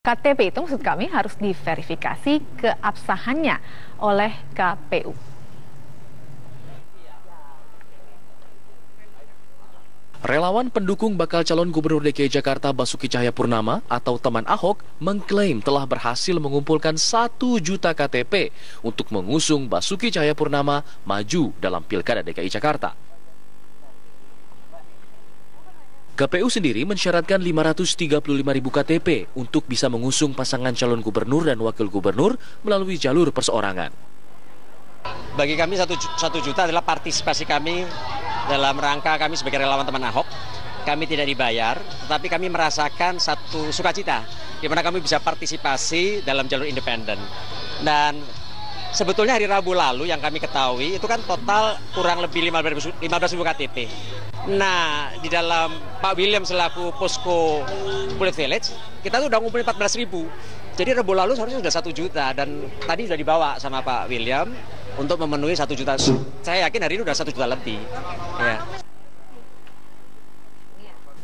KTP itu maksud kami harus diverifikasi keabsahannya oleh KPU. Relawan pendukung bakal calon Gubernur DKI Jakarta Basuki Cahayapurnama atau teman Ahok mengklaim telah berhasil mengumpulkan 1 juta KTP untuk mengusung Basuki Cahayapurnama maju dalam Pilkada DKI Jakarta. KPU sendiri mensyaratkan 535.000 KTP untuk bisa mengusung pasangan calon gubernur dan wakil gubernur melalui jalur perseorangan. Bagi kami 1 juta adalah partisipasi kami dalam rangka kami sebagai relawan teman Ahok. Kami tidak dibayar, tetapi kami merasakan satu sukacita di mana kami bisa partisipasi dalam jalur independen. Dan sebetulnya hari Rabu lalu yang kami ketahui itu kan total kurang lebih 15.000 KTP. Nah, di dalam Pak William selaku posko Bullet Village, kita tuh udah ngumpulin 14.000. Jadi Rabu lalu seharusnya sudah 1 juta dan tadi sudah dibawa sama Pak William untuk memenuhi 1 juta. Saya yakin hari ini udah 1 juta lebih. Ya.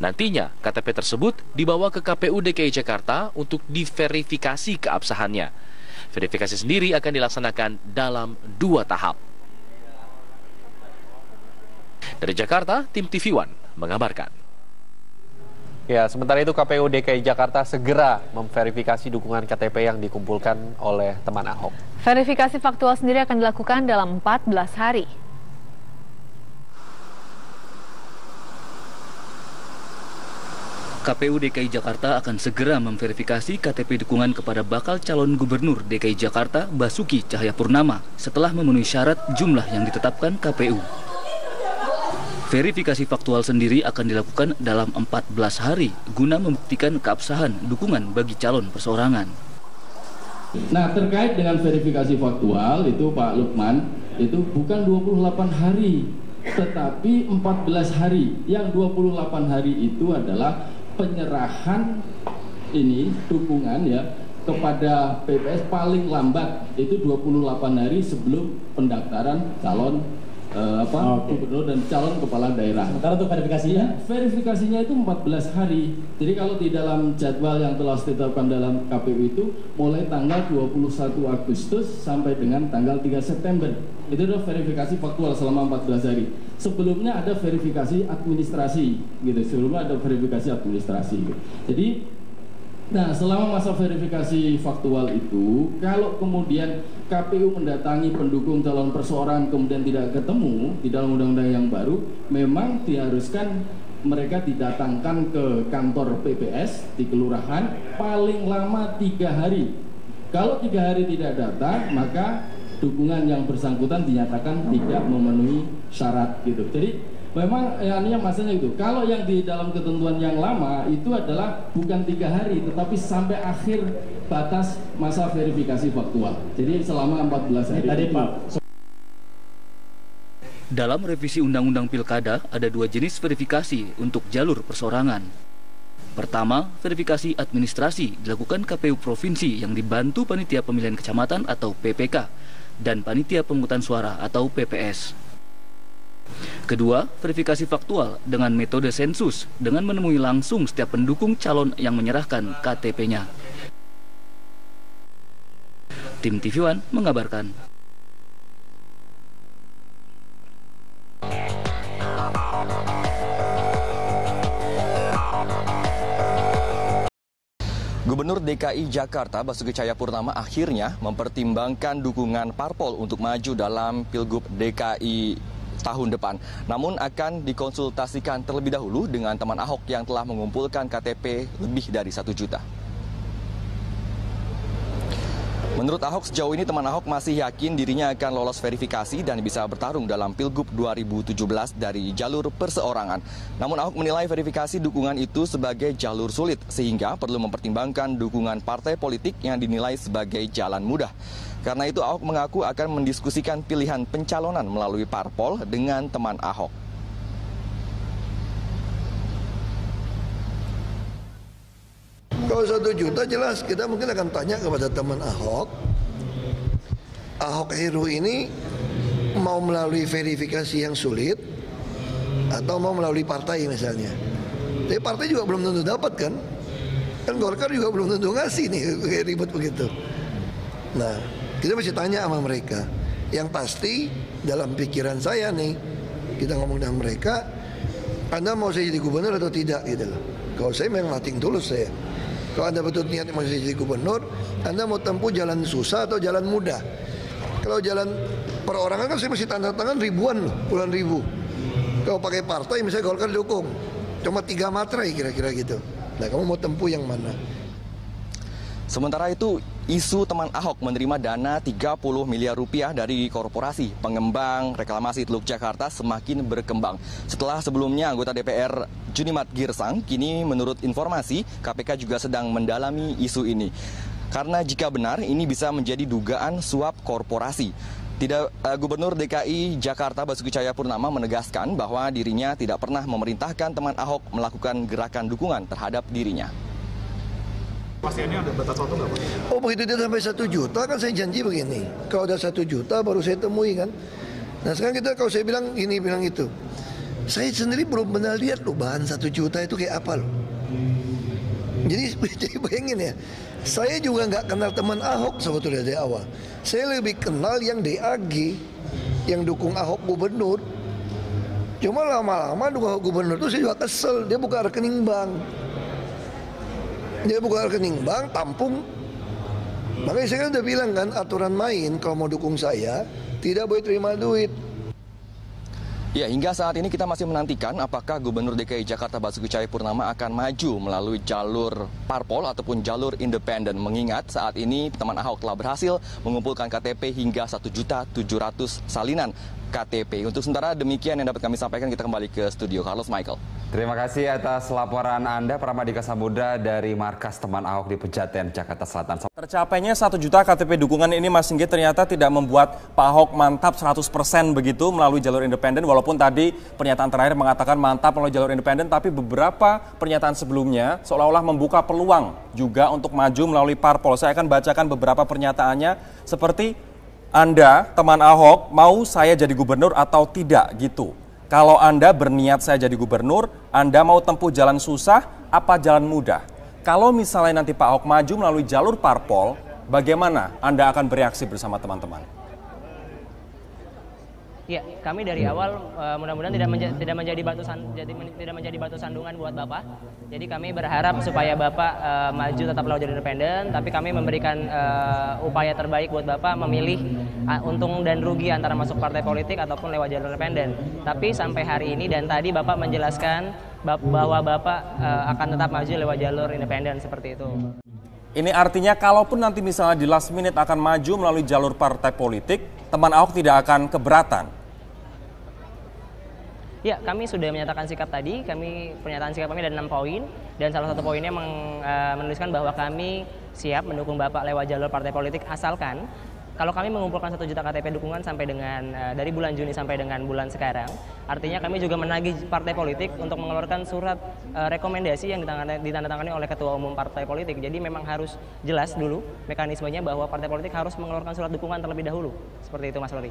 Nantinya KTP tersebut dibawa ke KPU DKI Jakarta untuk diverifikasi keabsahannya. Verifikasi sendiri akan dilaksanakan dalam 2 tahap. Dari Jakarta, tim TV One mengabarkan. Ya, sementara itu KPU DKI Jakarta segera memverifikasi dukungan KTP yang dikumpulkan oleh teman Ahok. Verifikasi faktual sendiri akan dilakukan dalam 14 hari. KPU DKI Jakarta akan segera memverifikasi KTP dukungan kepada bakal calon gubernur DKI Jakarta Basuki Cahayapurnama setelah memenuhi syarat jumlah yang ditetapkan KPU. Verifikasi faktual sendiri akan dilakukan dalam 14 hari guna membuktikan keabsahan dukungan bagi calon perseorangan. Nah, terkait dengan verifikasi faktual itu Pak Lukman, itu bukan 28 hari, tetapi 14 hari. Yang 28 hari itu adalah penyerahan ini dukungan ya kepada PPS paling lambat itu 28 hari sebelum pendaftaran calon gubernur dan calon kepala daerah. Sementara untuk verifikasinya? Verifikasinya itu 14 hari. Jadi kalau di dalam jadwal yang telah ditetapkan dalam KPU itu mulai tanggal 21 Agustus sampai dengan tanggal 3 September. Itu adalah verifikasi faktual selama 14 hari. Sebelumnya ada verifikasi administrasi gitu. Sebelumnya ada verifikasi administrasi. Gitu. Jadi selama masa verifikasi faktual itu, kalau kemudian KPU mendatangi pendukung calon perseorangan kemudian tidak ketemu di dalam undang-undang yang baru, memang diharuskan mereka didatangkan ke kantor PPS di kelurahan paling lama 3 hari. Kalau 3 hari tidak datang, maka dukungan yang bersangkutan dinyatakan tidak memenuhi syarat gitu. Jadi memang artinya masanya itu. Kalau yang di dalam ketentuan yang lama itu adalah bukan 3 hari, tetapi sampai akhir batas masa verifikasi faktual. Jadi selama 14 hari. Tadi Pak. Dalam revisi Undang-Undang Pilkada ada 2 jenis verifikasi untuk jalur perseorangan. Pertama, verifikasi administrasi dilakukan KPU Provinsi yang dibantu Panitia Pemilihan Kecamatan atau PPK dan Panitia Pemungutan Suara atau PPS. Kedua, verifikasi faktual dengan metode sensus dengan menemui langsung setiap pendukung calon yang menyerahkan KTP-nya. Tim TV One mengabarkan. Gubernur DKI Jakarta Basuki Cahayapurnama akhirnya mempertimbangkan dukungan parpol untuk maju dalam Pilgub DKI tahun depan. Namun akan dikonsultasikan terlebih dahulu dengan teman Ahok yang telah mengumpulkan KTP lebih dari 1 juta. Menurut Ahok, sejauh ini teman Ahok masih yakin dirinya akan lolos verifikasi dan bisa bertarung dalam Pilgub 2017 dari jalur perseorangan. Namun Ahok menilai verifikasi dukungan itu sebagai jalur sulit, sehingga perlu mempertimbangkan dukungan partai politik yang dinilai sebagai jalan mudah. Karena itu Ahok mengaku akan mendiskusikan pilihan pencalonan melalui parpol dengan teman Ahok. Kalau 1 juta jelas kita mungkin akan tanya kepada teman Ahok. Ahok Heru ini mau melalui verifikasi yang sulit atau mau melalui partai misalnya. Tapi partai juga belum tentu dapat kan. Kan Golkar juga belum tentu ngasih nih, kayak ribet begitu. Nah, kita mesti tanya sama mereka. Yang pasti dalam pikiran saya nih, kita ngomong dengan mereka, Anda mau saya jadi gubernur atau tidak gitu loh. Kalau saya memang nothing tulus saya. Kalau Anda betul niat mau saya jadi gubernur, Anda mau tempuh jalan susah atau jalan mudah. Kalau jalan perorangan kan saya mesti tanda tangan ribuan loh, puluhan ribu. Kalau pakai partai misalnya Golkar dukung, cuma 3 materai kira-kira gitu. Nah, kamu mau tempuh yang mana? Sementara itu, isu teman Ahok menerima dana 30 miliar rupiah dari korporasi pengembang reklamasi Teluk Jakarta semakin berkembang. Setelah sebelumnya anggota DPR Junimat Girsang, kini menurut informasi KPK juga sedang mendalami isu ini. Karena jika benar, ini bisa menjadi dugaan suap korporasi. Gubernur DKI Jakarta Basuki Cahayapurnama menegaskan bahwa dirinya tidak pernah memerintahkan teman Ahok melakukan gerakan dukungan terhadap dirinya. Pastiannya ada batas waktu nggak Pak? Oh, begitu dia sampai 1 juta kan saya janji begini. Kalau udah 1 juta baru saya temui kan. Nah sekarang kalau saya bilang ini, bilang itu. Saya sendiri belum pernah lihat loh bahan 1 juta itu kayak apa loh. Jadi bayangin ya, saya juga nggak kenal teman Ahok sebetulnya dari awal. Saya lebih kenal yang DAG, yang dukung Ahok gubernur. Cuma lama-lama dukung Ahok gubernur itu saya juga kesel, dia buka rekening bank. Dia buka rekening bank, tampung. Makanya saya kan udah bilang kan, aturan main kalau mau dukung saya, tidak boleh terima duit. Ya, hingga saat ini kita masih menantikan apakah Gubernur DKI Jakarta Basuki Cahayapurnama akan maju melalui jalur parpol ataupun jalur independen. Mengingat saat ini teman Ahok telah berhasil mengumpulkan KTP hingga 1.700.000 salinan KTP. Untuk sementara demikian yang dapat kami sampaikan, kita kembali ke studio. Carlos Michael. Terima kasih atas laporan Anda, Pramadika Samudra dari markas teman Ahok di Pejaten, Jakarta Selatan. Tercapainya 1 juta KTP dukungan ini, Mas Singgi, ternyata tidak membuat Pak Ahok mantap 100% begitu melalui jalur independen. Walaupun tadi pernyataan terakhir mengatakan mantap melalui jalur independen, tapi beberapa pernyataan sebelumnya seolah-olah membuka peluang juga untuk maju melalui parpol. Saya akan bacakan beberapa pernyataannya seperti, Anda, teman Ahok, mau saya jadi gubernur atau tidak gitu. Kalau Anda berniat saya jadi gubernur, Anda mau tempuh jalan susah apa jalan mudah? Kalau misalnya nanti Pak Ahok maju melalui jalur parpol, bagaimana Anda akan bereaksi bersama teman-teman? Ya, kami dari awal mudah-mudahan tidak menjadi batu sandungan buat Bapak. Jadi kami berharap supaya Bapak maju tetap lewat jalur independen, tapi kami memberikan upaya terbaik buat Bapak memilih untung dan rugi antara masuk partai politik ataupun lewat jalur independen. Tapi sampai hari ini dan tadi Bapak menjelaskan bahwa Bapak akan tetap maju lewat jalur independen seperti itu. Ini artinya kalaupun nanti misalnya di last minute akan maju melalui jalur partai politik, teman Ahok tidak akan keberatan. Ya, kami sudah menyatakan sikap tadi. Pernyataan sikap kami ada 6 poin, dan salah satu poinnya menuliskan bahwa kami siap mendukung Bapak lewat jalur partai politik asalkan kalau kami mengumpulkan 1 juta KTP dukungan sampai dengan dari bulan Juni sampai dengan bulan sekarang. Artinya kami juga menagih partai politik untuk mengeluarkan surat rekomendasi yang ditandatangani oleh Ketua Umum Partai Politik. Jadi memang harus jelas dulu mekanismenya bahwa partai politik harus mengeluarkan surat dukungan terlebih dahulu. Seperti itu, Mas Lori.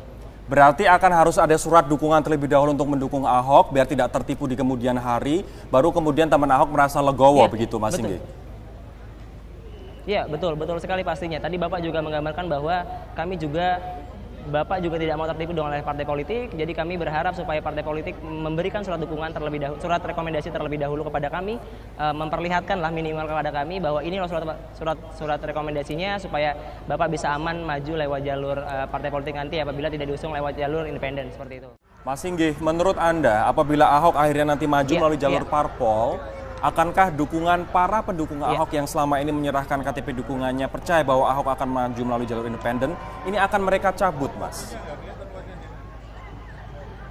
Berarti akan harus ada surat dukungan terlebih dahulu untuk mendukung Ahok biar tidak tertipu di kemudian hari, baru kemudian teman Ahok merasa legowo, begitu Mas Singgi? Ya, betul sekali pastinya. Tadi Bapak juga menggambarkan bahwa Bapak juga tidak mau tertipu oleh partai politik. Jadi kami berharap supaya partai politik memberikan surat dukungan terlebih dahulu, surat rekomendasi terlebih dahulu kepada kami, memperlihatkanlah minimal kepada kami bahwa ini loh surat rekomendasinya supaya Bapak bisa aman maju lewat jalur partai politik nanti apabila tidak diusung lewat jalur independen seperti itu. Mas Singgi, menurut Anda apabila Ahok akhirnya nanti maju melalui jalur parpol, akankah dukungan para pendukung Ahok yang selama ini menyerahkan KTP dukungannya percaya bahwa Ahok akan maju melalui jalur independen, ini akan mereka cabut, Mas?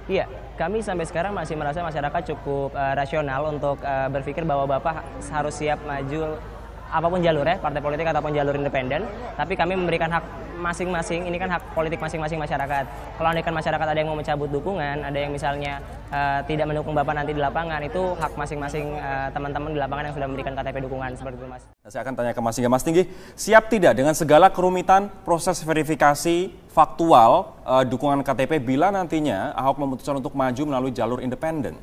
Iya, kami sampai sekarang masih merasa masyarakat cukup rasional untuk berpikir bahwa Bapak harus siap maju apapun jalur ya, partai politik ataupun jalur independen. Tapi kami memberikan hak masing-masing, ini kan hak politik masing-masing masyarakat. Kalau andaikan masyarakat ada yang mau mencabut dukungan, ada yang misalnya tidak mendukung Bapak nanti di lapangan, itu hak masing-masing teman-teman di lapangan yang sudah memberikan KTP dukungan, seperti itu, Mas. Saya akan tanya ke Mas Singgi. Mas Singgi, siap tidak dengan segala kerumitan proses verifikasi faktual dukungan KTP bila nantinya Ahok memutuskan untuk maju melalui jalur independen?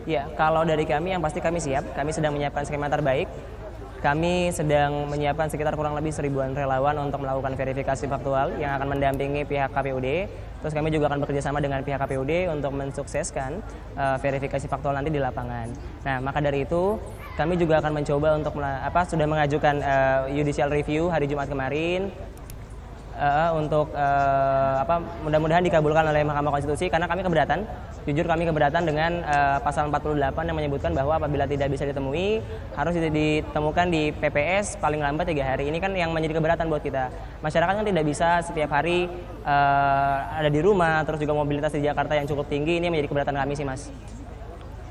Ya, kalau dari kami yang pasti kami siap. Kami sedang menyiapkan skema terbaik. Kami sedang menyiapkan sekitar kurang lebih 1000-an relawan untuk melakukan verifikasi faktual yang akan mendampingi pihak KPUD. Terus kami juga akan bekerjasama dengan pihak KPUD untuk mensukseskan verifikasi faktual nanti di lapangan. Nah, maka dari itu kami juga akan mencoba untuk sudah mengajukan judicial review hari Jumat kemarin untuk mudah-mudahan dikabulkan oleh Mahkamah Konstitusi karena kami keberatan. Jujur kami keberatan dengan pasal 48 yang menyebutkan bahwa apabila tidak bisa ditemui harus ditemukan di PPS paling lambat 3 hari. Ini kan yang menjadi keberatan buat kita. Masyarakat kan tidak bisa setiap hari ada di rumah, terus juga mobilitas di Jakarta yang cukup tinggi. Ini menjadi keberatan kami sih, Mas.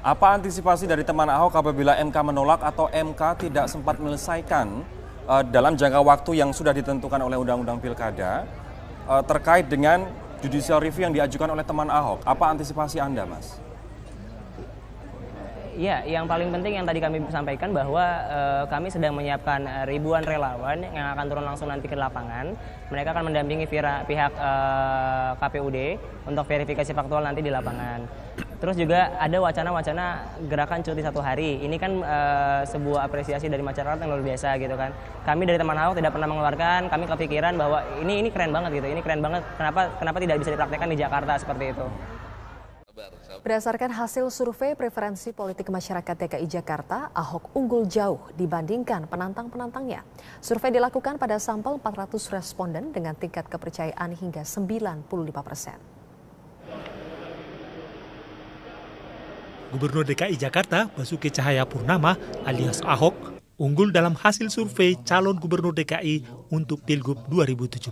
Apa antisipasi dari teman Ahok apabila MK menolak atau MK tidak sempat menyelesaikan dalam jangka waktu yang sudah ditentukan oleh Undang-Undang Pilkada terkait dengan judicial review yang diajukan oleh teman Ahok? Apa antisipasi Anda, Mas? Ya, yang paling penting yang tadi kami sampaikan bahwa kami sedang menyiapkan ribuan relawan yang akan turun langsung nanti ke lapangan. Mereka akan mendampingi pihak KPUD untuk verifikasi faktual nanti di lapangan. Terus juga ada wacana-wacana gerakan cuti 1 hari. Ini kan sebuah apresiasi dari masyarakat yang luar biasa gitu kan. Kami dari teman Ahok tidak pernah mengeluarkan, kami kepikiran bahwa ini keren banget gitu. Ini keren banget. Kenapa tidak bisa dipraktekkan di Jakarta seperti itu? Berdasarkan hasil survei preferensi politik masyarakat DKI Jakarta, Ahok unggul jauh dibandingkan penantang-penantangnya. Survei dilakukan pada sampel 400 responden dengan tingkat kepercayaan hingga 95%. Gubernur DKI Jakarta Basuki Cahayapurnama alias Ahok unggul dalam hasil survei calon gubernur DKI untuk Pilgub 2017.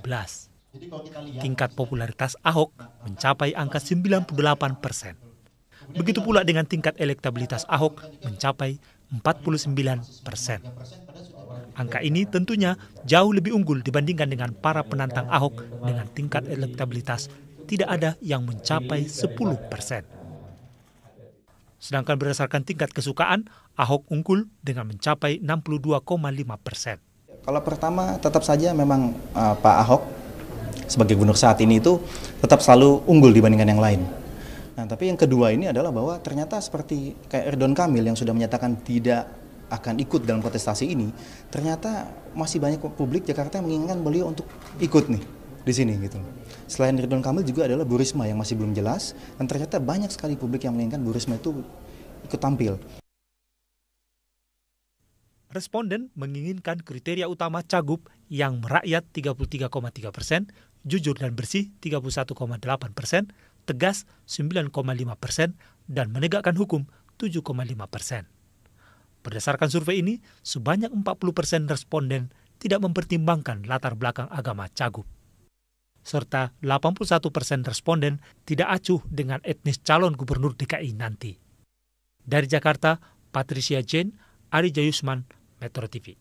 Tingkat popularitas Ahok mencapai angka 98%. Begitu pula dengan tingkat elektabilitas Ahok mencapai 49%. Angka ini tentunya jauh lebih unggul dibandingkan dengan para penantang Ahok dengan tingkat elektabilitas tidak ada yang mencapai 10%. Sedangkan berdasarkan tingkat kesukaan, Ahok unggul dengan mencapai 62,5%. Kalau pertama tetap saja memang Pak Ahok sebagai gubernur saat ini itu tetap selalu unggul dibandingkan yang lain. Nah, tapi yang kedua ini adalah bahwa ternyata seperti kayak Ridwan Kamil yang sudah menyatakan tidak akan ikut dalam kontestasi ini, ternyata masih banyak publik Jakarta yang menginginkan beliau untuk ikut nih di sini gitu. Selain Ridwan Kamil juga adalah Bu Risma yang masih belum jelas, dan ternyata banyak sekali publik yang menginginkan Bu Risma itu ikut tampil. Responden menginginkan kriteria utama Cagup yang merakyat 33,3%, jujur dan bersih 31,8%, tegas 9,5%, dan menegakkan hukum 7,5%. Berdasarkan survei ini, sebanyak 40% responden tidak mempertimbangkan latar belakang agama Cagup. Serta 81% responden tidak acuh dengan etnis calon gubernur DKI nanti. Dari Jakarta, Patricia Jane, Ari Jayusman, Metro TV.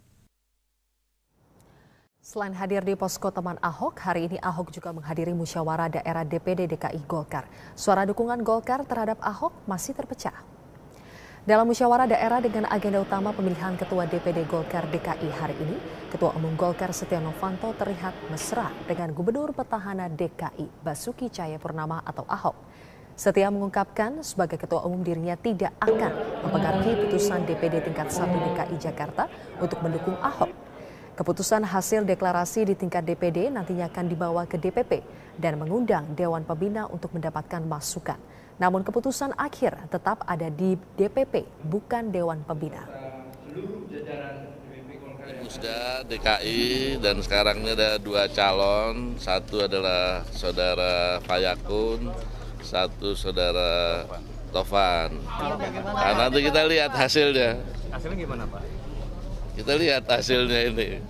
Selain hadir di posko teman Ahok, hari ini Ahok juga menghadiri musyawarah daerah DPD DKI Golkar. Suara dukungan Golkar terhadap Ahok masih terpecah. Dalam musyawarah daerah dengan agenda utama pemilihan Ketua DPD Golkar DKI hari ini, Ketua Umum Golkar Setia Novanto terlihat mesra dengan Gubernur Petahana DKI Basuki Cahayapurnama atau Ahok. Setia mengungkapkan sebagai Ketua Umum dirinya tidak akan mempengaruhi putusan DPD tingkat 1 DKI Jakarta untuk mendukung Ahok. Keputusan hasil deklarasi di tingkat DPD nantinya akan dibawa ke DPP dan mengundang Dewan Pembina untuk mendapatkan masukan. Namun keputusan akhir tetap ada di DPP, bukan Dewan Pembina. Musda DKI dan sekarang ini ada 2 calon, satu adalah saudara Fayakun, satu saudara Tovan. Nah, nanti kita lihat hasilnya. Hasilnya gimana, Pak? Kita lihat hasilnya ini.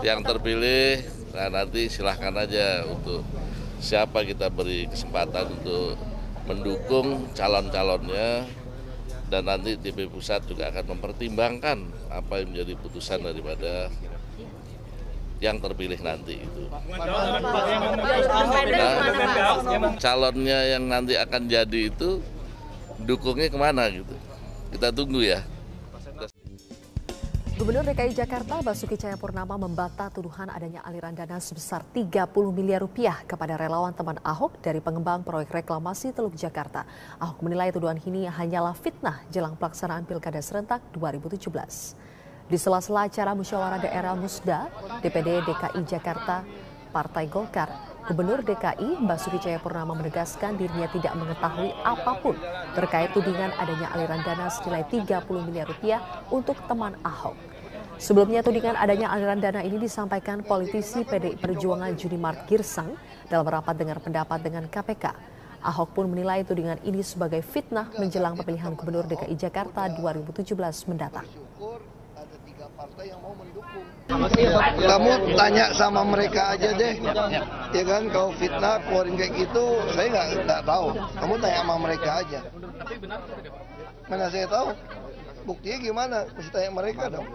Yang terpilih, nah nanti silahkan aja untuk siapa kita beri kesempatan untuk mendukung calon-calonnya, dan nanti DPP Pusat juga akan mempertimbangkan apa yang menjadi putusan daripada yang terpilih nanti itu. Calonnya yang nanti akan jadi itu dukungnya kemana gitu. Kita tunggu ya. Gubernur DKI Jakarta Basuki Cahayapurnama membantah tuduhan adanya aliran dana sebesar 30 miliar rupiah kepada relawan teman Ahok dari pengembang proyek reklamasi Teluk Jakarta. Ahok menilai tuduhan ini hanyalah fitnah jelang pelaksanaan Pilkada Serentak 2017. Di sela-sela acara musyawarah daerah Musda, DPD DKI Jakarta, Partai Golkar, Gubernur DKI Basuki Cahayapurnama menegaskan dirinya tidak mengetahui apapun terkait tudingan adanya aliran dana senilai 30 miliar rupiah untuk teman Ahok. Sebelumnya tudingan adanya aliran dana ini disampaikan politisi PDI Perjuangan Junimart Girsang dalam rapat dengar pendapat dengan KPK. Ahok pun menilai tudingan ini sebagai fitnah menjelang pemilihan Gubernur DKI Jakarta 2017 mendatang. Kamu tanya sama mereka aja deh, ya kan? Kalau fitnah keluarin kayak gitu, saya nggak tahu. Kamu tanya sama mereka aja. Mana saya tahu? Buktinya gimana? Mesti tanya mereka dong.